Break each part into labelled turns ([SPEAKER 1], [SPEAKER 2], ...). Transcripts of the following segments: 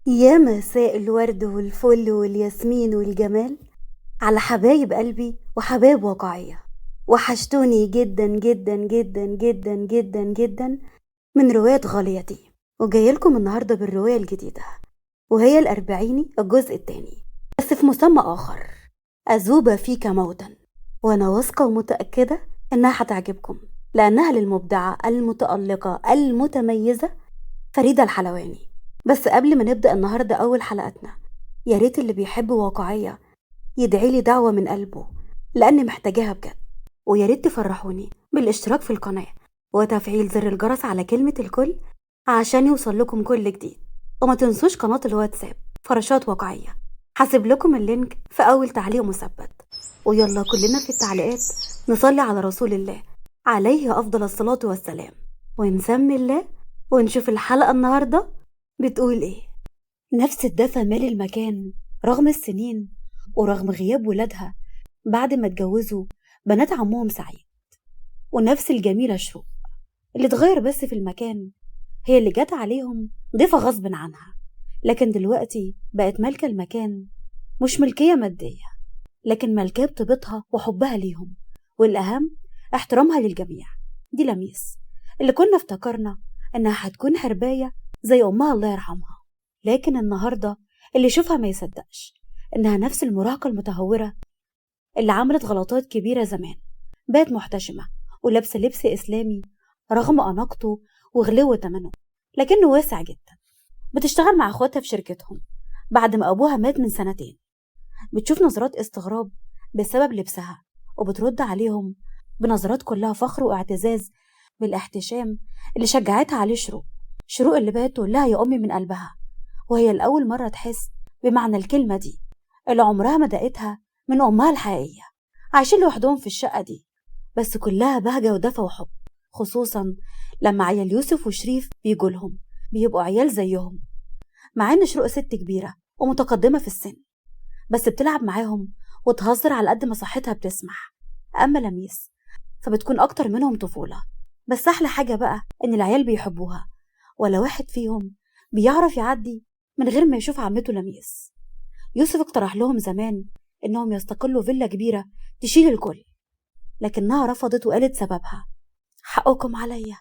[SPEAKER 1] يا مساء الورد والفل والياسمين والجمال على حبايب قلبي وحبايب واقعية. وحشتوني جدا جدا جدا جدا جدا جدا من رواية غاليتي، وجايلكم النهاردة بالرواية الجديدة، وهي الأربعيني الجزء الثاني، بس في مسمى آخر: أذوب فيك موتا. وأنا واثقة ومتأكدة إنها هتعجبكم، لأنها للمبدعة المتألقة المتميزة فريدة الحلواني. بس قبل ما نبدأ النهاردة أول حلقتنا، يا ريت اللي بيحب واقعية يدعي لي دعوة من قلبه، لأني محتاجاها بجد. ويا ريت تفرحوني بالاشتراك في القناة وتفعيل زر الجرس على كلمة الكل عشان يوصل لكم كل جديد. وما تنسوش قناة الواتساب فراشات واقعية، هسيب لكم اللينك في أول تعليق مثبت. ويلا كلنا في التعليقات نصلي على رسول الله عليه أفضل الصلاة والسلام، ونسمي الله، ونشوف الحلقة النهاردة بتقول ايه. نفس الدفى مال المكان رغم السنين، ورغم غياب ولادها بعد ما اتجوزوا بنات عمهم سعيد. ونفس الجميلة شروق اللي اتغير بس في المكان، هي اللي جت عليهم ضيفة غصب عنها، لكن دلوقتي بقت مالكة المكان. مش ملكية مادية، لكن ملكية بطيبتها وحبها ليهم، والأهم احترامها للجميع. دي لميس اللي كنا افتكرنا إنها هتكون حرباية زي أمها الله يرحمها، لكن النهاردة اللي يشوفها ما يصدقش إنها نفس المراهقة المتهورة اللي عملت غلطات كبيرة زمان. بقت محتشمة ولابسة لبس إسلامي رغم أناقته وغلو تمنه، لكنه واسع جدا. بتشتغل مع أخواتها في شركتهم بعد ما أبوها مات من سنتين. بتشوف نظرات استغراب بسبب لبسها، وبترد عليهم بنظرات كلها فخر واعتزاز بالاحتشام اللي شجعتها عليه شروق. شروق اللي بقت تقول لها يا أمي من قلبها، وهي الأول مرة تحس بمعنى الكلمة دي اللي عمرها ما دقتها من أمها الحقيقية. عايشين لوحدهم في الشقة دي، بس كلها بهجة ودفى وحب، خصوصا لما عيال يوسف وشريف بيجولهم بيبقوا عيال زيهم. مع إن شروق ست كبيرة ومتقدمة في السن، بس بتلعب معاهم وتهزر على قد ما صحتها بتسمح. أما لميس فبتكون أكتر منهم طفولة. بس أحلى حاجة بقى إن العيال بيحبوها، ولا واحد فيهم بيعرف يعدي من غير ما يشوف عمته لميس. يوسف اقترح لهم زمان إنهم يستقلوا فيلا كبيرة تشيل الكل، لكنها رفضت وقالت سببها: حقكم عليا،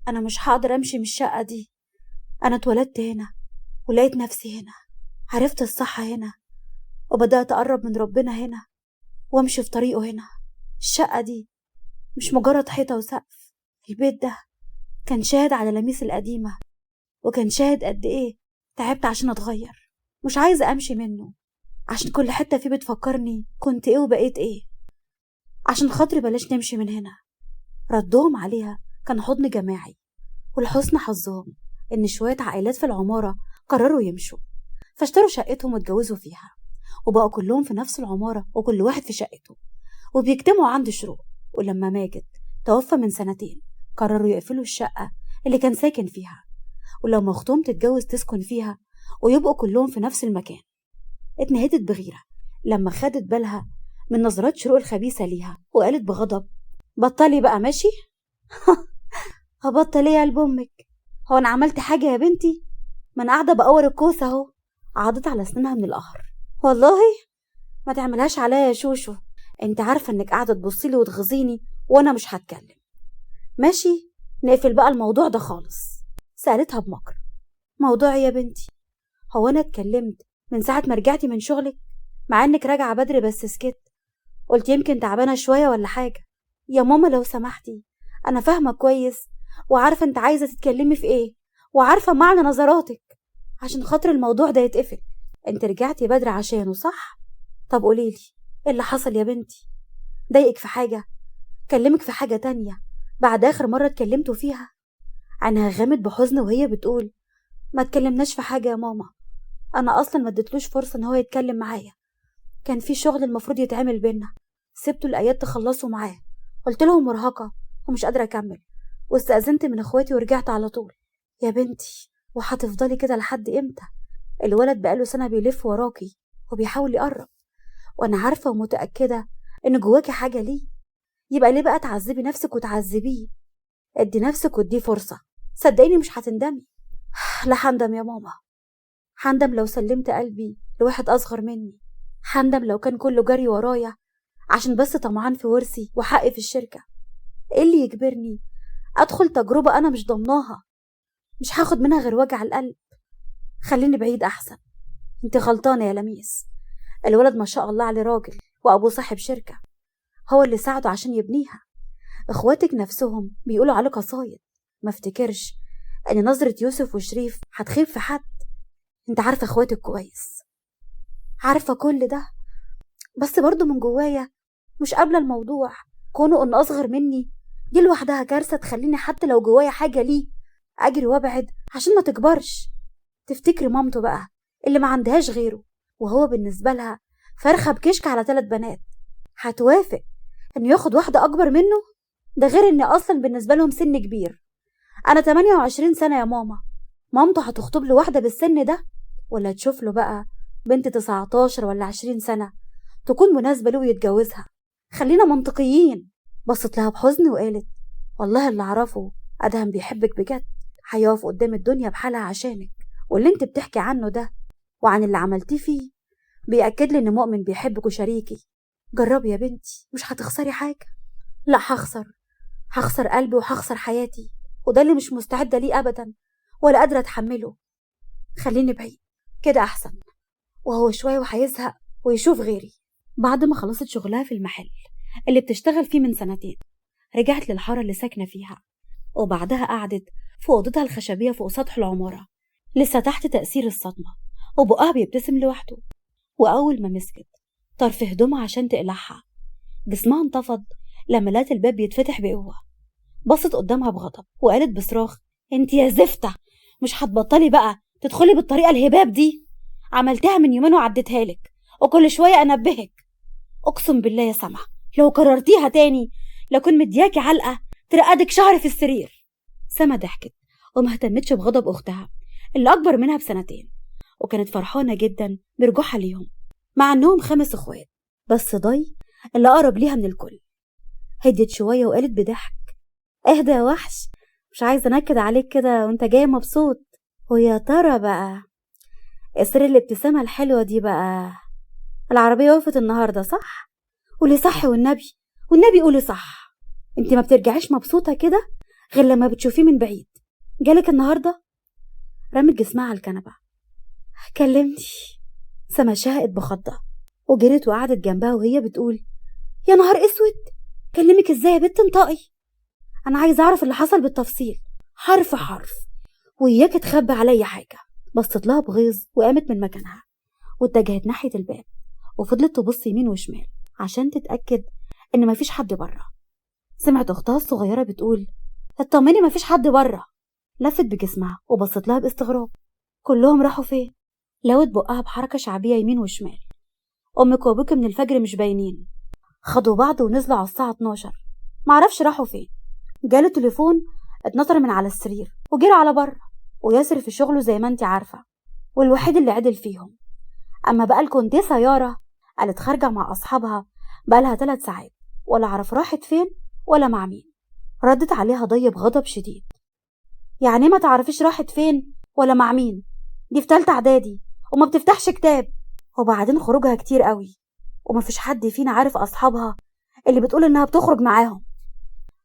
[SPEAKER 1] أنا مش هقدر أمشي من الشقة دي. أنا اتولدت هنا ولقيت نفسي هنا، عرفت الصح هنا، وبدأت أقرب من ربنا هنا وأمشي في طريقه هنا. الشقة دي مش مجرد حيطة وسقف، البيت ده كان شاهد على لميس القديمة، وكان شاهد قد إيه تعبت عشان أتغير. مش عايزة أمشي منه، عشان كل حتة فيه بتفكرني كنت إيه وبقيت إيه. عشان خاطري بلاش نمشي من هنا. ردهم عليها كان حضن جماعي، ولحسن حظهم إن شوية عائلات في العمارة قرروا يمشوا، فاشتروا شقتهم واتجوزوا فيها، وبقوا كلهم في نفس العمارة وكل واحد في شقته، وبيجتمعوا عند شروق. ولما ماجد توفى من سنتين قرروا يقفلوا الشقة اللي كان ساكن فيها، ولما أختهم تتجوز تسكن فيها، ويبقوا كلهم في نفس المكان. اتنهدت بغيرة لما خدت بالها من نظرات شروق الخبيثة ليها، وقالت بغضب: بطلي بقى ماشي. هبطل ايه يا قلب امك؟ هو انا عملت حاجة يا بنتي؟ ما انا قاعدة بقور الكوسة اهو. عضت على اسنانها من القهر. والله ما تعملهاش عليا يا شوشو، انت عارفة انك قاعدة تبصيلي وتغزيني وانا مش هتكلم. ماشي، نقفل بقى الموضوع ده خالص. سألتها بمكر: موضوع إيه يا بنتي؟ هو انا اتكلمت من ساعة ما رجعتي من شغلك؟ مع انك راجعة بدري بس سكت. قلت يمكن تعبانة شوية ولا حاجة. يا ماما لو سمحتي، انا فاهمة كويس وعارفة انت عايزة تتكلمي في ايه، وعارفة معنى نظراتك. عشان خاطر الموضوع ده يتقفل، انت رجعتي بدري عشانه صح؟ طب قوليلي ايه اللي حصل يا بنتي؟ ضايقك في حاجة؟ كلمك في حاجة تانية بعد آخر مرة اتكلمتوا فيها؟ عينها غامت بحزن وهي بتقول: ما اتكلمناش في حاجة يا ماما، أنا أصلا ما اديتلوش فرصة إن هو يتكلم معايا. كان في شغل المفروض يتعمل بينا، سبته الآيات تخلصوا معاه. قلت لهم مرهقة ومش قادرة أكمل، واستأذنت من إخواتي ورجعت على طول. يا بنتي وهتفضلي كده لحد إمتى؟ الولد بقاله سنة بيلف وراكي وبيحاول يقرب، وأنا عارفة ومتأكدة إن جواكي حاجة ليه. يبقى ليه بقى تعذبي نفسك وتعذبيه؟ ادي نفسك واديه فرصة، صدقيني مش هتندمي. لا هندم يا ماما، هندم لو سلمت قلبي لواحد أصغر مني، هندم لو كان كله جري ورايا عشان بس طمعان في ورثي وحقي في الشركة. ايه اللي يجبرني أدخل تجربة أنا مش ضمناها، مش هاخد منها غير وجع القلب؟ خليني بعيد أحسن. انت غلطانة يا لميس، الولد ما شاء الله عليه راجل وأبوه صاحب شركة، هو اللي ساعده عشان يبنيها. اخواتك نفسهم بيقولوا عليه قصايد. ما افتكرش ان نظرة يوسف وشريف هتخيب في حد. انت عارفة اخواتك كويس، عارفة كل ده، بس برضو من جوايا مش قابلة الموضوع. كونه ان اصغر مني دي لوحدها كارثة تخليني حتى لو جوايا حاجة ليه اجري وابعد عشان ما تكبرش. تفتكري مامته بقى اللي ما عندهاش غيره وهو بالنسبة لها فرخة بكشك على 3 بنات هتوافق انه ياخد واحدة اكبر منه؟ ده غير ان اصلا بالنسبة لهم سن كبير. انا 28 سنة يا ماما، مامته هتخطب له واحدة بالسن ده؟ ولا تشوف له بقى بنت 19 ولا 20 سنة تكون مناسبة له ويتجوزها؟ خلينا منطقيين. بصت لها بحزن وقالت والله اللي اعرفه ادهم بيحبك بجد، هيقف قدام الدنيا بحالها عشانك، واللي انت بتحكي عنه ده وعن اللي عملتيه فيه بيأكد لي ان مؤمن بيحبك وشريكي. جربي يا بنتي، مش هتخسري حاجة. لا هخسر قلبي وهخسر حياتي، وده اللي مش مستعدة ليه ابدا ولا قادرة اتحمله. خليني بعيد كده احسن، وهو شوية وهيزهق ويشوف غيري. بعد ما خلصت شغلها في المحل اللي بتشتغل فيه من 2 سنين رجعت للحارة اللي ساكنة فيها، وبعدها قعدت في أوضتها الخشبية فوق سطح العمارة لسه تحت تأثير الصدمة، وبقها بيبتسم لوحده. وأول ما مسكت طرف هدومها عشان تقلعها جسمها انتفض لما لقت الباب بيتفتح بقوة. بصت قدامها بغضب وقالت بصراخ انت يا زفتة مش هتبطلي بقى تدخلي بالطريقة الهباب دي؟ عملتها من يومين وعدتها لك وكل شوية أنبهك. أقسم بالله يا سما لو كررتيها تاني لكن مدياكي علقة ترقدك شهر في السرير. سما ضحكت وما اهتمتش بغضب أختها اللي أكبر منها ب2 سنين، وكانت فرحانة جدا برجوعها ليهم مع أنهم 5 اخوات، بس ضي اللي أقرب ليها من الكل. هديت شوية وقالت بضحك اهدى يا وحش، مش عايزة أنكد عليك كده وانت جاي مبسوط. ويا ترى بقى سر الابتسامة الحلوة دي بقى؟ العربية وقفت النهاردة صح؟ قولي صح والنبي قولي صح. انت ما بترجعيش مبسوطة كده غير لما بتشوفيه من بعيد. جالك النهاردة؟ رمت جسمها على الكنبة. كلمتي؟ سما شهقت بخضة وجرت وقعدت جنبها وهي بتقول يا نهار اسود، كلمك ازاي يا بنت؟ انطقي، انا عايزة اعرف اللي حصل بالتفصيل حرف حرف، وإياك تخبي عليا حاجة. بصت لها بغيظ وقامت من مكانها واتجهت ناحية الباب وفضلت تبص يمين وشمال عشان تتأكد إن مفيش حد بره. سمعت أختها الصغيرة بتقول اطمني مفيش حد بره. لفت بجسمها وبصت لها باستغراب. كلهم راحوا فين؟ لوت بقها بحركة شعبية يمين وشمال. أمك وأبوك من الفجر مش باينين، خدوا بعض ونزلوا على الساعة 12، معرفش راحوا فين. جاله تليفون اتنطر من على السرير وجري على بره، وياسر في شغله زي ما انت عارفة والوحيد اللي عدل فيهم. أما بقى الكونتيسة يارا قالت خارجة مع أصحابها بقالها 3 ساعات ولا عرف راحت فين ولا مع مين. ردت عليها ضي بغضب شديد يعني ما تعرفيش راحت فين ولا مع مين؟ دي في 3 إعدادي وما بتفتحش كتاب، وبعدين خروجها كتير قوي ومفيش حد فينا عارف أصحابها اللي بتقول إنها بتخرج معاهم.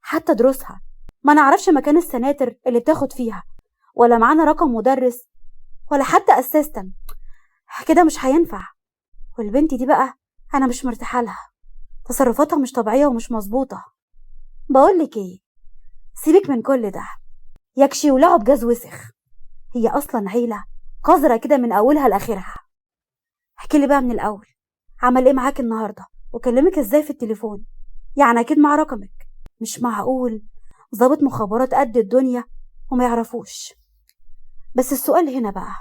[SPEAKER 1] حتى دروسها ما نعرفش مكان السناتر اللي بتاخد فيها، ولا معانا رقم مدرس، ولا حتى أسيستن. كده مش هينفع. والبنت دي بقى أنا مش مرتاحة لها، تصرفاتها مش طبيعية ومش مظبوطة. بقولك ايه، سيبك من كل ده، يكشي ولعب جاز وسخ. هي أصلا عيلة قذرة كده من أولها لآخرها. احكي لي بقى من الأول، عمل ايه معاك النهاردة وكلمك ازاي في التليفون؟ يعني أكيد مع رقمك، مش معقول ضابط مخابرات قد الدنيا وما يعرفوش. بس السؤال هنا بقى،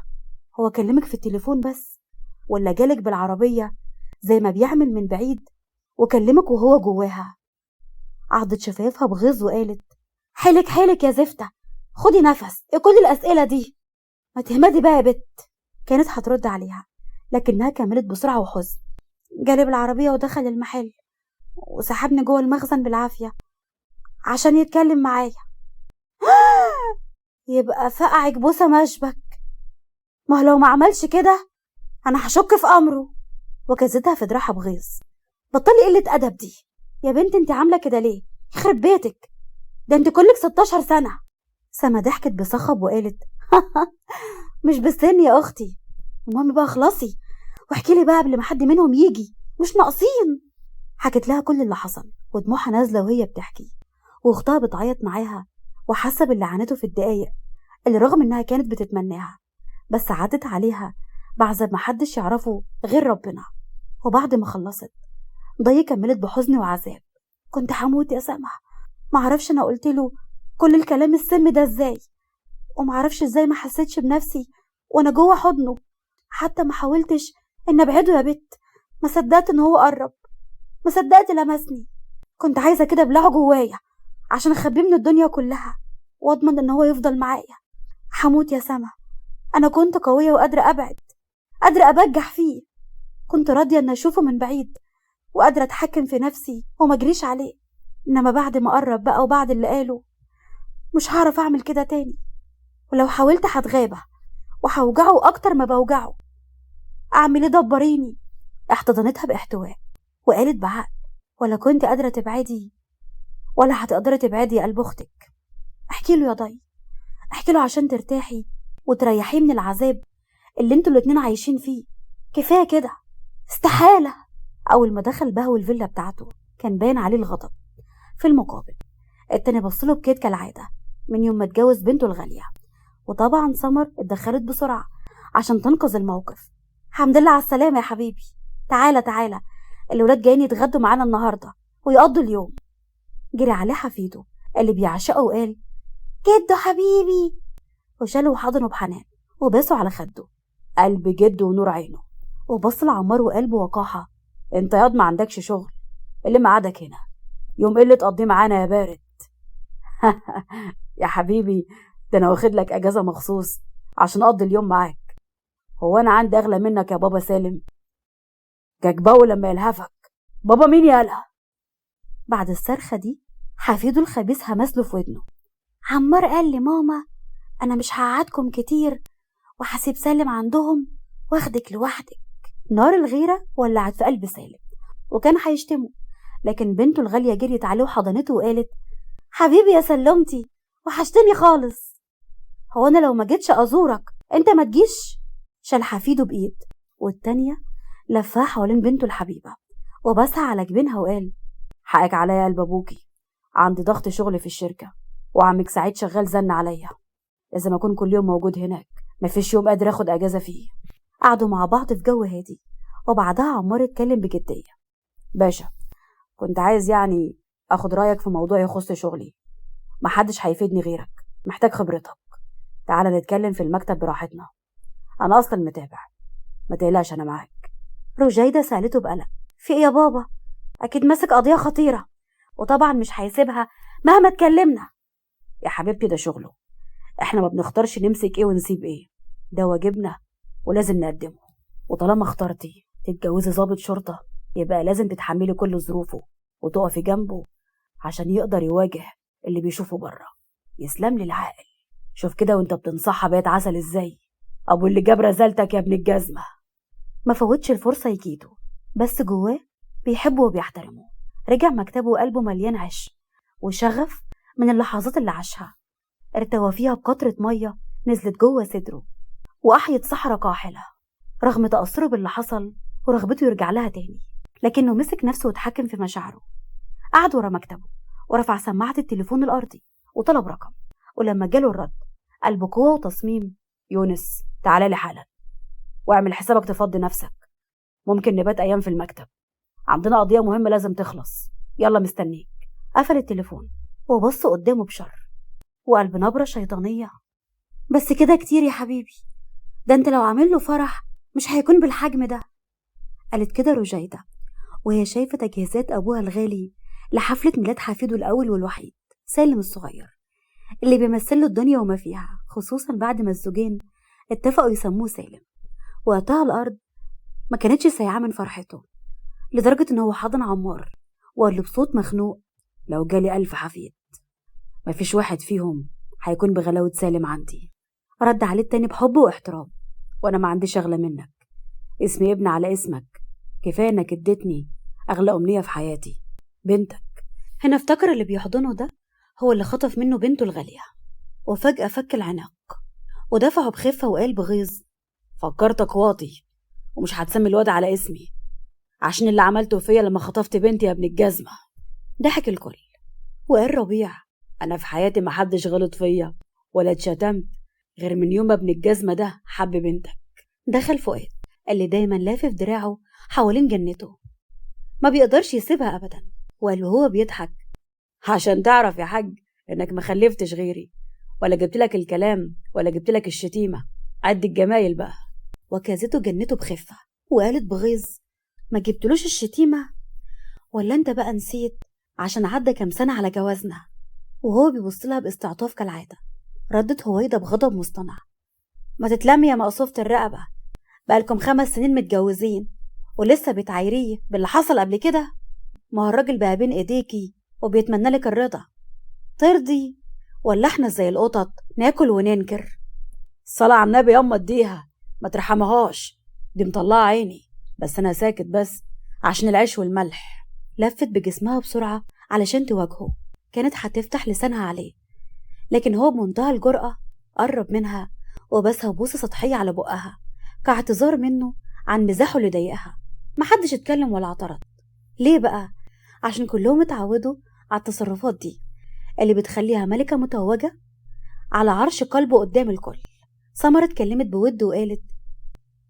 [SPEAKER 1] هو كلمك في التليفون بس ولا جالك بالعربية زي ما بيعمل من بعيد وكلمك وهو جواها؟ عضت شفايفها بغيظ وقالت حيلك يا زفتة، خدي نفس، ايه كل الأسئلة دي؟ ما تهمدي بقى يا بت. كانت هترد عليها لكنها كملت بسرعة وحزن. جالي بالعربية ودخل المحل وسحبني جوه المخزن بالعافية عشان يتكلم معايا. يبقى فقعك بوسة مشبك. ما هو لو ما عملش كده انا هشك في امره. وكزتها في دراعها بغيظ. بطلي قلة ادب دي يا بنت، انت عامله كده ليه؟ يخرب بيتك، ده انت كلك 16 سنه. سما ضحكت بصخب وقالت مش بالسن يا اختي. المهم بقى اخلصي واحكي لي بقى قبل ما حد منهم يجي، مش ناقصين. حكت لها كل اللي حصل ودموعها نازله وهي بتحكي، واختها بتعيط معاها وحاسه باللي عانته في الدقايق اللي رغم انها كانت بتتمناها بس عدت عليها بعذاب محدش يعرفه غير ربنا. وبعد ما خلصت ضي كملت بحزن وعذاب. كنت هموت يا سما، معرفش انا قلت له كل الكلام السم ده ازاي، ومعرفش ازاي ما حسيتش بنفسي وانا جوه حضنه. حتى ما حاولتش ان ابعده يا بت، ما صدقت ان هو قرب، ما صدقت لمسني. كنت عايزه كده ابلعه جوايا عشان اخبيه من الدنيا كلها واضمن ان هو يفضل معايا. هموت يا سما، انا كنت قويه وقادره ابعد، قادره ابجح فيه، كنت راضيه ان اشوفه من بعيد وقادره اتحكم في نفسي وما اجريش عليه. انما بعد ما قرب بقى وبعد اللي قاله مش هعرف اعمل كده تاني، ولو حاولت هتغابى وهوجعه اكتر ما بوجعه. اعمل ايه؟ دبريني. احتضنتها باحتواء وقالت بعقل ولا كنت قادره تبعدي ولا هتقدري تبعدي يا قلب اختك. احكي له يا ضي، احكي له عشان ترتاحي وتريحيه من العذاب اللي انتوا الاتنين عايشين فيه. كفايه كده، استحاله. اول ما دخل بهو الفيلا بتاعته كان باين عليه الغضب. في المقابل التاني بصله بكيت كالعاده من يوم ما اتجوز بنته الغاليه. وطبعا سمر اتدخلت بسرعه عشان تنقذ الموقف. الحمد لله على السلامه يا حبيبي، تعالى تعالى، الولاد جايين يتغدوا معانا النهارده ويقضوا اليوم. جري عليه حفيده اللي بيعشقه وقال جدو حبيبي، وشاله وحضنه بحنان وباسه على خده قلب جده ونور عينه. وبص لعمار وقلبه وقاحه، انت ياض ما عندكش شغل؟ اللي معادك هنا يوم اللي تقضيه معانا يا بارد. يا حبيبي ده انا واخد لك اجازه مخصوص عشان اقضي اليوم معاك. هو انا عندي اغلى منك يا بابا سالم؟ جاكباو لما يلهفك. بابا مين يالها؟ بعد الصرخه دي حفيده الخبيث همس له في ودنه. عمار قال لي ماما انا مش هقعدكم كتير وهسيب سالم عندهم واخدك لوحدك. نار الغيره ولعت في قلب سالم وكان هيشتمه، لكن بنته الغاليه جريت عليه وحضنته وقالت حبيبي يا سلمتي، وحشتني خالص. هو انا لو ما جيتش ازورك انت ما تجيش؟ شال حفيده بايد والتانيه لفها حوالين بنته الحبيبه وبسها على جبينها وقال حقك عليا يا قلب ابوكي، عندي ضغط شغل في الشركه وعمك سعيد شغال زن عليا، لازم اكون كل يوم موجود هناك، مفيش يوم قادر اخد اجازه فيه. قعدوا مع بعض في جو هادي وبعدها عمار اتكلم بجديه. باشا كنت عايز يعني اخد رايك في موضوع يخص شغلي، محدش هيفيدني غيرك، محتاج خبرتك. تعال نتكلم في المكتب براحتنا، انا اصلا متابع، ما تقلقش انا معاك. رجيدة سألته بقلق في ايه يا بابا؟ اكيد ماسك قضية خطيرة وطبعا مش هيسيبها مهما اتكلمنا. يا حبيبتي ده شغله، احنا ما بنختارش نمسك ايه ونسيب ايه، ده واجبنا ولازم نقدمه. وطالما اخترتي تتجوزي ضابط شرطة يبقى لازم تتحملي كل ظروفه وتقفي جنبه عشان يقدر يواجه اللي بيشوفه بره. يسلم لي العقل، شوف كده وانت بتنصحها بقيت عسل ازاي. ابو اللي جاب رزالتك يا ابن الجزمة. ما فوتش الفرصة يكيده بس جواه بيحبه وبيحترمه. رجع مكتبه وقلبه مليان عشق وشغف من اللحظات اللي عاشها، ارتوى فيها بقطرة مية نزلت جوه صدره وأحيت صحراء قاحلة. رغم تأثره باللي حصل ورغبته يرجع لها تاني، لكنه مسك نفسه وتحكم في مشاعره. قعد ورا مكتبه ورفع سماعة التليفون الأرضي وطلب رقم، ولما جاله الرد قال بقوة وتصميم يونس تعالى لي حالا واعمل حسابك تفضي نفسك، ممكن نبات أيام في المكتب، عندنا قضية مهمة لازم تخلص، يلا مستنيك. قفل التليفون وبص قدامه بشر وقال بنبرة شيطانية بس كده كتير يا حبيبي، ده انت لو عامل له فرح مش هيكون بالحجم ده. قالت كده رجيدة وهي شايفة تجهيزات أبوها الغالي لحفلة ميلاد حفيده الأول والوحيد سالم الصغير اللي بيمثل له الدنيا وما فيها، خصوصا بعد ما الزوجين اتفقوا يسموه سالم. وقتها الأرض ما كانتش سايعة من فرحته لدرجة إنه حضن عمار وقال له بصوت مخنوق لو جالي 1000 حفيد مفيش واحد فيهم هيكون بغلاوة سالم عندي. رد عليه التاني بحب واحترام
[SPEAKER 2] وأنا ما عنديش أغلى منك. اسمي ابن على اسمك. كفاية إنك اديتني أغلى أمنية في حياتي، بنتك.
[SPEAKER 1] هنا افتكر اللي بيحضنه ده هو اللي خطف منه بنته الغالية، وفجأة فك العناق ودفعه بخفة وقال بغيظ:
[SPEAKER 2] فكرتك واطي ومش هتسمي الواد على اسمي عشان اللي عملته فيا لما خطفت بنتي يا ابن الجزمة.
[SPEAKER 1] ضحك الكل وقال ربيع:
[SPEAKER 2] أنا في حياتي ما حدش غلط فيا ولا اتشتمت غير من يوم ابن الجزمة ده حب بنتك.
[SPEAKER 1] دخل فؤاد اللي دايما لافف دراعه حوالين جنته، ما بيقدرش يسيبها أبدا، وقال وهو بيضحك:
[SPEAKER 2] عشان تعرف يا حاج إنك ما خلفتش غيري، ولا جبت لك الكلام ولا جبت لك الشتيمة، قد الجمايل بقى.
[SPEAKER 1] وكازته جنته بخفة وقالت بغيظ: ما جبتلوش الشتيمة؟ ولا انت بقى نسيت عشان عدى كام سنة على جوازنا؟ وهو بيبصلها باستعطاف كالعادة، ردت هويدا بغضب مصطنع: ما تتلمي يا مقصوفة الرقبة، بقالكم 5 سنين متجوزين ولسه بتعايريه باللي حصل قبل كده؟ ما هو الراجل بقى بين ايديكي وبيتمنى لك الرضا، ترضي ولا احنا زي القطط ناكل وننكر؟
[SPEAKER 2] الصلاة على النبي ياما اديها، ما ترحمهاش، دي مطلعة عيني، بس انا ساكت بس عشان العيش والملح.
[SPEAKER 1] لفت بجسمها بسرعة علشان تواجهه، كانت هتفتح لسانها عليه، لكن هو بمنتهى الجرأة قرب منها وبسها بوسة سطحية على بقها كاعتذار منه عن مزاحه اللي ضايقها. محدش اتكلم ولا اعترض. ليه بقى؟ عشان كلهم اتعودوا على التصرفات دي اللي بتخليها ملكة متوجة على عرش قلبه قدام الكل. سمر اتكلمت بود وقالت: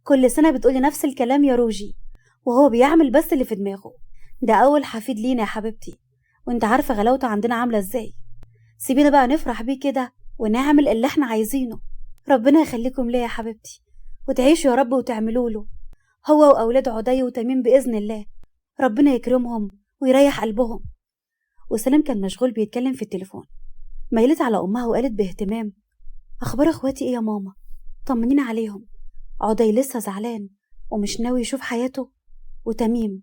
[SPEAKER 1] كل سنة بتقولي نفس الكلام يا روجي، وهو بيعمل بس اللي في دماغه. ده أول حفيد لينا يا حبيبتي، وانت عارفة غلاوته عندنا عاملة ازاي. سيبينا بقى نفرح بيه كده ونعمل اللي احنا عايزينه. ربنا يخليكم ليه يا حبيبتي، وتعيشوا يا رب وتعملوا له، هو وأولاد عدي وتميم بإذن الله. ربنا يكرمهم ويريح قلبهم. وسلام كان مشغول بيتكلم في التليفون. ميلت على أمها وقالت باهتمام: أخبار أخواتي إيه يا ماما؟ طمنين عليهم. عدي لسه زعلان ومش ناوي يشوف حياته، وتميم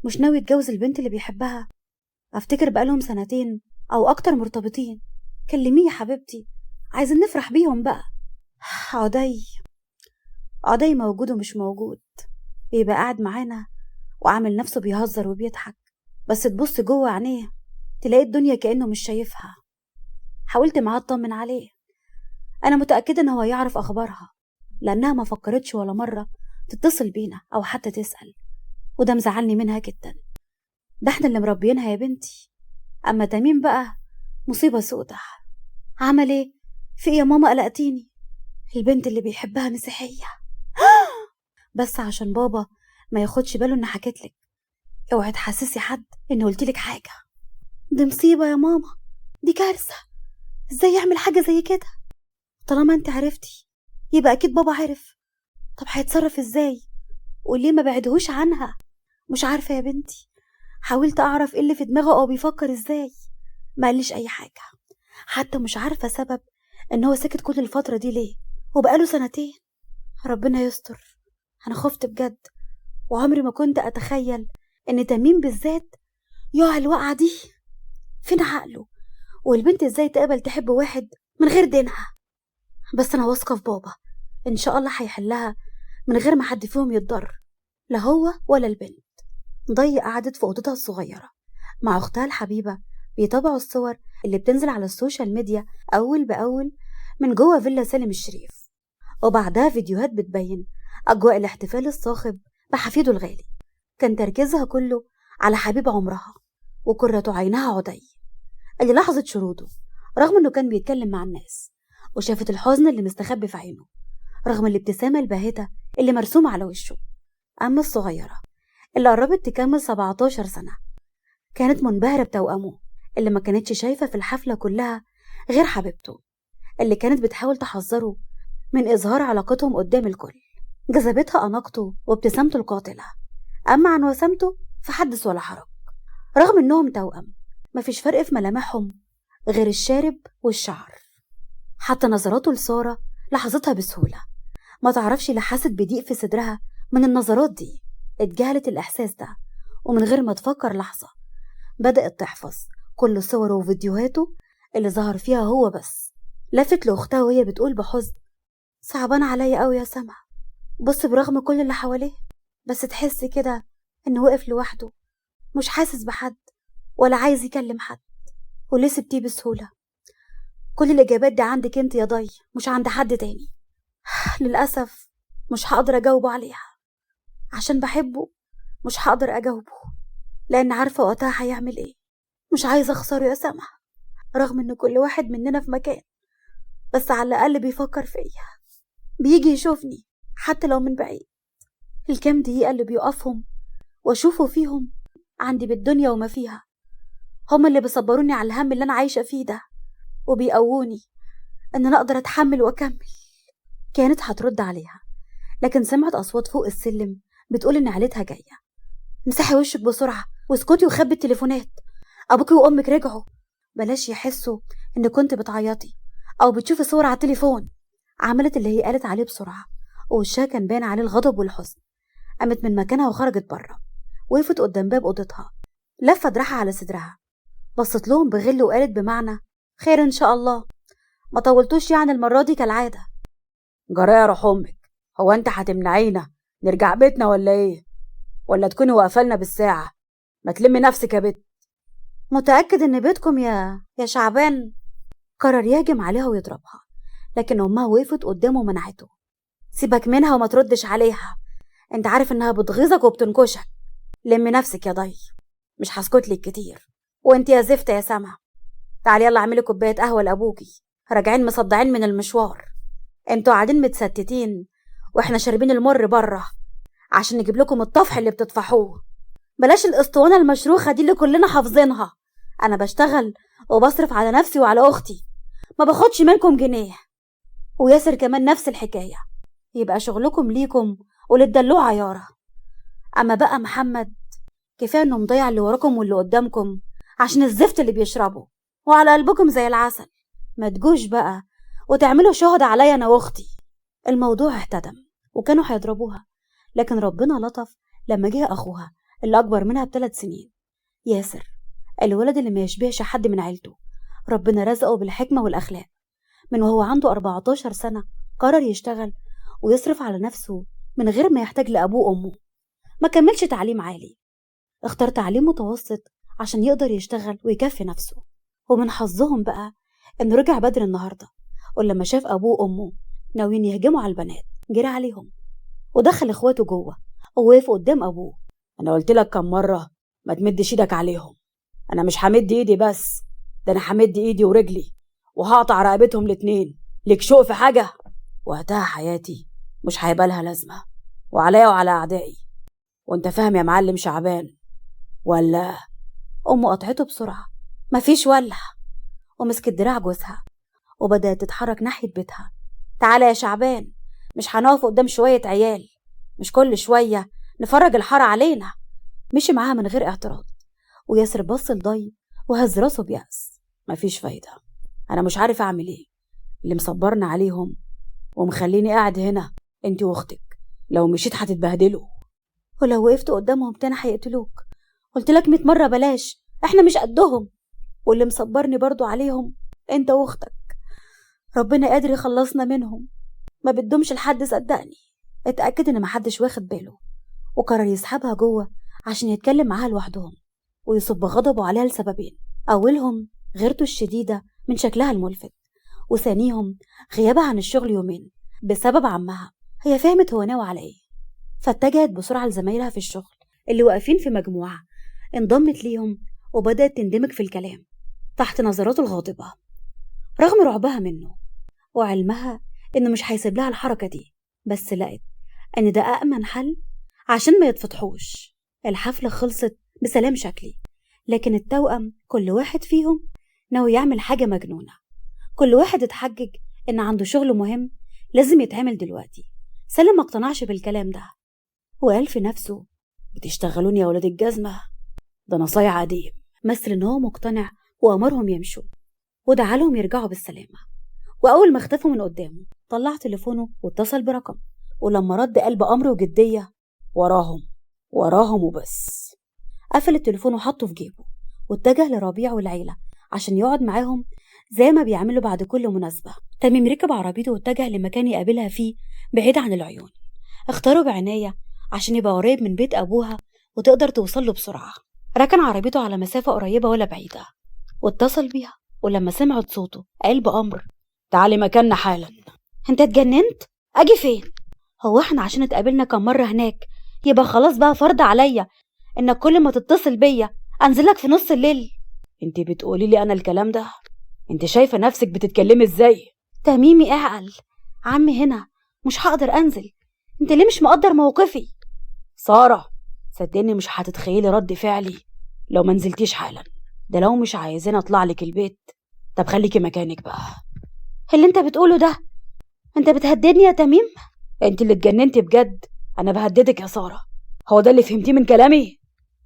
[SPEAKER 1] مش ناوي يتجوز البنت اللي بيحبها. أفتكر بقالهم 2 أو أكتر مرتبطين. كلميه يا حبيبتي، عايزين نفرح بيهم بقى. عدي موجود ومش موجود، بيبقى قاعد معانا وعامل نفسه بيهزر وبيضحك، بس تبص جوه عينيه تلاقي الدنيا كأنه مش شايفها. حاولت معاه اطمن عليه، أنا متأكدة إن هو يعرف أخبارها، لأنها ما فكرتش ولا مرة تتصل بينا أو حتى تسأل، وده مزعلني منها جدا. ده احنا اللي مربينها يا بنتي. أما تميم بقى مصيبة سودة. عمل ايه؟ في ايه يا ماما؟ قلقتيني. البنت اللي بيحبها مسيحية. بس عشان بابا ما ياخدش باله إن حكيتلك، اوعي تحسسي حد إن قلتلك حاجة. دي مصيبة يا ماما، دي كارثة. ازاي يعمل حاجة زي كده؟ طالما انت عرفتي يبقى أكيد بابا عرف. طب هيتصرف ازاي؟ وليه ما بعدهوش عنها؟ مش عارفة يا بنتي، حاولت أعرف ايه اللي في دماغه أو بيفكر ازاي، ما قاليش أي حاجة. حتى مش عارفة سبب إن هو ساكت كل الفترة دي ليه، وبقاله 2. ربنا يستر. أنا خفت بجد، وعمري ما كنت أتخيل إن تميم بالذات يقع الوقعة دي. فين عقله؟ والبنت ازاي تقبل تحب واحد من غير دينها؟ بس أنا واثقة في بابا، إن شاء الله هيحلها من غير ما حد فيهم يتضر، لا هو ولا البنت. ضي قعدت في أوضتها الصغيرة مع أختها الحبيبة بيتابعوا الصور اللي بتنزل على السوشيال ميديا أول بأول من جوه فيلا سالم الشريف، وبعدها فيديوهات بتبين أجواء الاحتفال الصاخب بحفيده الغالي. كان تركيزها كله على حبيب عمرها وقرة عينها عدي، اللي لحظت شروطه رغم إنه كان بيتكلم مع الناس، وشافت الحزن اللي مستخبي في عينه رغم الابتسامة الباهتة اللي مرسومة على وشه. أما الصغيرة اللي قربت تكمل 17 سنة كانت منبهرة بتوأمه اللي ما كانتش شايفة في الحفلة كلها غير حبيبته، اللي كانت بتحاول تحذره من إظهار علاقتهم قدام الكل. جذبتها أناقته وابتسامته القاتلة، أما عن وسامته فحدث ولا حرج. رغم إنهم توأم مفيش فرق في ملامحهم غير الشارب والشعر. حتى نظراته لسارة لاحظتها بسهولة، ما تعرفش اللي حست بضيق في صدرها من النظرات دي. اتجاهلت الإحساس ده، ومن غير ما تفكر لحظة بدأت تحفظ كل صوره وفيديوهاته اللي ظهر فيها هو بس. لفت لأختها وهي بتقول بحزن: صعبان عليا قوي يا سما، بص برغم كل اللي حواليه، بس تحس كده إنه وقف لوحده، مش حاسس بحد ولا عايز يكلم حد. وليه سبتيه بسهولة؟ كل الإجابات دي عندك انت يا ضي، مش عند حد تاني. للأسف مش هقدر أجاوبه عليها، عشان بحبه مش هقدر أجاوبه، لأن عارفة وقتها هيعمل إيه. مش عايزة أخسره يا سما، رغم إن كل واحد مننا في مكان، بس على الأقل بيفكر فيا، بيجي يشوفني حتى لو من بعيد. الكام دقيقة اللي بيقفهم وأشوفه فيهم عندي بالدنيا وما فيها، هما اللي بيصبروني على الهم اللي أنا عايشة فيه ده، وبيقووني إن أنا أقدر أتحمل وأكمل. كانت هترد عليها، لكن سمعت أصوات فوق السلم بتقول إن عيلتها جاية. مسحي وشك بسرعة واسكتي وخبي التليفونات، أبوكي وأمك رجعوا. بلاش يحسوا إن كنت بتعيطي أو بتشوفي صور على التليفون. عملت اللي هي قالت عليه بسرعة، ووشها كان باين عليه الغضب والحزن. قامت من مكانها وخرجت بره، وقفت قدام باب أوضتها، لفت دراعها على صدرها، بصت لهم بغل وقالت بمعنى خير إن شاء الله، ما طولتوش يعني المرة دي كالعادة.
[SPEAKER 2] جرى يا روح امك، هو انت هتمنعينا نرجع بيتنا ولا ايه؟ ولا تكوني واقفالنا بالساعة؟ ما تلمي نفسك يا بت.
[SPEAKER 1] متأكد إن بيتكم يا شعبان؟ قرر يهجم عليها ويضربها، لكن أمها وقفت قدامه ومنعته. سيبك منها وما تردش عليها، انت عارف إنها بتغيظك وبتنكشك. لمي نفسك يا ضي، مش هسكتلك كتير. وانت يا زفتة يا سما، تعالي يلا اعملي كوباية قهوة لأبوكي، راجعين مصدعين من المشوار. انتوا قاعدين متستتين واحنا شاربين المر بره عشان نجيب لكم الطفح اللي بتطفحوه. بلاش الاسطوانة المشروخة دي اللي كلنا حافظينها. انا بشتغل وبصرف على نفسي وعلى اختي، ما باخدش منكم جنيه. وياسر كمان نفس الحكاية، يبقى شغلكم ليكم وللدلوع عيارة. اما بقى محمد، كفاية انه مضيع اللي وراكم واللي قدامكم عشان الزفت اللي بيشربه، وعلى قلبكم زي العسل. ما تجوش بقى وتعملوا شهد عليا انا واختي. الموضوع اهتدم وكانوا هيضربوها، لكن ربنا لطف لما جه اخوها اللي اكبر منها ب3 سنين، ياسر، الولد اللي ما يشبهش حد من عيلته. ربنا رزقه بالحكمة والاخلاق. من وهو عنده 14 سنة قرر يشتغل ويصرف على نفسه من غير ما يحتاج لابوه وامه. ما كملش تعليم عالي، اختار تعليم متوسط عشان يقدر يشتغل ويكفي نفسه. ومن حظهم بقى انه رجع بدري النهارده، ولما شاف ابوه وامه ناويين يهجموا على البنات جري عليهم ودخل اخواته جوه ووقف قدام ابوه.
[SPEAKER 2] انا قلت لك كم مرة ما تمدش ايدك عليهم. انا مش همد ايدي بس، ده انا همد ايدي ورجلي وهقطع رقبتهم الاتنين. ليك شوق في حاجة؟ وقتها حياتي مش هيبقى لها لازمة، وعليا وعلى اعدائي. وانت فاهم يا معلم شعبان ولا؟
[SPEAKER 1] امه قطعته بسرعه، مفيش ولا، ومسكت دراع جوزها وبدات تتحرك ناحيه بيتها. تعالى يا شعبان، مش هنقف قدام شويه عيال، مش كل شويه نفرج الحاره علينا. مشي معاها من غير اعتراض، وياسر بص لضي وهز راسه بيأس.
[SPEAKER 2] مفيش فايدة، انا مش عارف اعمل ايه. اللي مصبرنا عليهم ومخليني قاعد هنا انتي واختك، لو مشيت هتتبهدلوا،
[SPEAKER 1] ولو وقفت قدامهم تاني هيقتلوك. قلت لك 100 مرة بلاش، احنا مش قدهم. واللي مصبرني برضو عليهم انت واختك، ربنا قادر يخلصنا منهم. ما بدهمش لحد، صدقني. اتأكد ان محدش واخد باله، وقرر يسحبها جوه عشان يتكلم معاها لوحدهم ويصب غضبه عليها لسببين. اولهم غيرته الشديدة من شكلها الملفت، وثانيهم غيابها عن الشغل يومين بسبب عمها. هي فهمت هو ناوي على ايه، فاتجهت بسرعة لزمايلها في الشغل اللي واقفين في مجموعة، انضمت ليهم وبدأت تندمج في الكلام تحت نظراته الغاضبة. رغم رعبها منه وعلمها إنه مش هيسيب لها الحركة دي، بس لقت إن ده أأمن حل عشان ما يتفتحوش. الحفلة خلصت بسلام شكلي، لكن التوأم كل واحد فيهم ناوي يعمل حاجة مجنونة. كل واحد اتحجج إن عنده شغل مهم لازم يتعمل دلوقتي. سلم ما اقتنعش بالكلام ده وقال في نفسه
[SPEAKER 2] بتشتغلوني يا ولاد الجزمة، ده انا صايع عديم.
[SPEAKER 1] مثل إن هو مقتنع وأمرهم يمشوا ودعالهم يرجعوا بالسلامة. وأول ما اختفوا من قدامه طلع تليفونه واتصل برقم، ولما رد قال بأمر وجدية
[SPEAKER 2] وراهم وبس.
[SPEAKER 1] قفل التليفون وحطه في جيبه واتجه لربيع والعيلة عشان يقعد معاهم زي ما بيعملوا بعد كل مناسبة. تميم ركب عربيته واتجه لمكان يقابلها فيه بعيد عن العيون. اختاره بعناية عشان يبقى قريب من بيت أبوها وتقدر توصل له بسرعة. ركن عربيته على مسافة قريبة ولا بعيدة واتصل بيها، ولما سمعت صوته قال بأمر:
[SPEAKER 2] تعالي مكاننا حالا.
[SPEAKER 1] انت اتجننت؟ اجي فين؟ هو احنا عشان اتقابلنا كم مرة هناك يبقى خلاص بقى فرض عليا انك كل ما تتصل بيا انزلك في نص الليل؟
[SPEAKER 2] انت بتقولي لي انا الكلام ده؟ انت شايفة نفسك بتتكلمي ازاي؟
[SPEAKER 1] تميمي اعقل، عمي هنا مش هقدر انزل. انت ليه مش مقدر موقفي؟
[SPEAKER 2] سارة صدقني مش هتتخيلي رد فعلي لو ما نزلتيش حالا. ده لو مش عايزين اطلع لك البيت. طب خليكي مكانك بقى.
[SPEAKER 1] اللي انت بتقوله ده، انت بتهددني يا تميم؟
[SPEAKER 2] انت اللي اتجننتي بجد. انا بهددك يا سارة؟ هو ده اللي فهمتيه من كلامي؟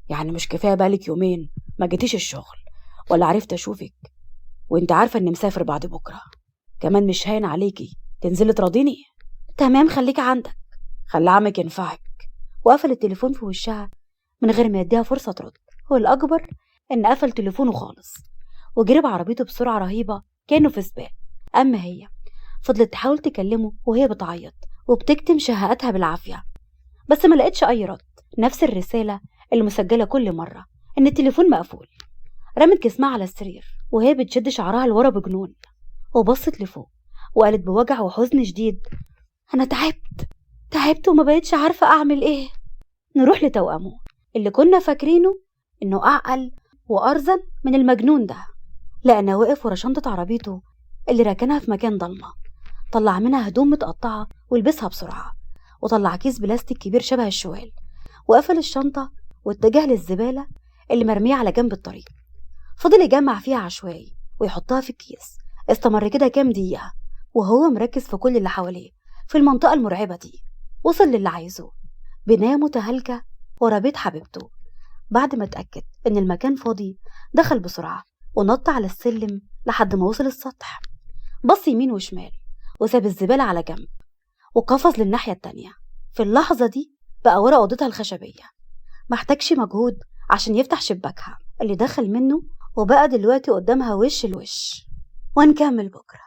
[SPEAKER 2] يعني مش كفاية بالك يومين ما جيتيش الشغل ولا عرفت اشوفك، وانت عارفة اني مسافر بعد بكرة؟ كمان مش هين عليكي تنزلي تراضيني؟
[SPEAKER 1] تمام، خليك عندك.
[SPEAKER 2] خلي عمك ينفعك.
[SPEAKER 1] وقفل التليفون في وشها من غير ما يديها فرصة ترد. والأكبر إن قفل تليفونه خالص وجري بعربيته بسرعة رهيبة كأنه في سباق. أما هي فضلت تحاول تكلمه وهي بتعيط وبتكتم شهقاتها بالعافية، بس ما لقيتش أي رد. نفس الرسالة اللي مسجلة كل مرة إن التليفون مقفول. رمت جسمها على السرير وهي بتشد شعرها لورا بجنون، وبصت لفوق وقالت بوجع وحزن شديد: أنا تعبت وما بقيتش عارفة أعمل إيه. نروح لتوأمه اللي كنا فاكرينه إنه أعقل وأرزن من المجنون ده، لأنه واقف ورا شنطة عربيته اللي راكنها في مكان ضلمة. طلع منها هدوم متقطعة ولبسها بسرعة، وطلع كيس بلاستيك كبير شبه الشوال وقفل الشنطة واتجه للزبالة اللي مرمية على جنب الطريق. فضل يجمع فيها عشوائي ويحطها في الكيس. استمر كده كام دقيقة وهو مركز في كل اللي حواليه في المنطقة المرعبة دي. وصل للي عايزه، بناية متهالكة ورا بيت حبيبته. بعد ما اتأكد إن المكان فاضي دخل بسرعة ونط على السلم لحد ما وصل السطح. بص يمين وشمال وساب الزبالة على جنب وقفز للناحية التانية. في اللحظة دي بقى ورا أوضتها الخشبية، محتاجش مجهود عشان يفتح شباكها اللي دخل منه، وبقى دلوقتي قدامها وش الوش. ونكمل بكرة.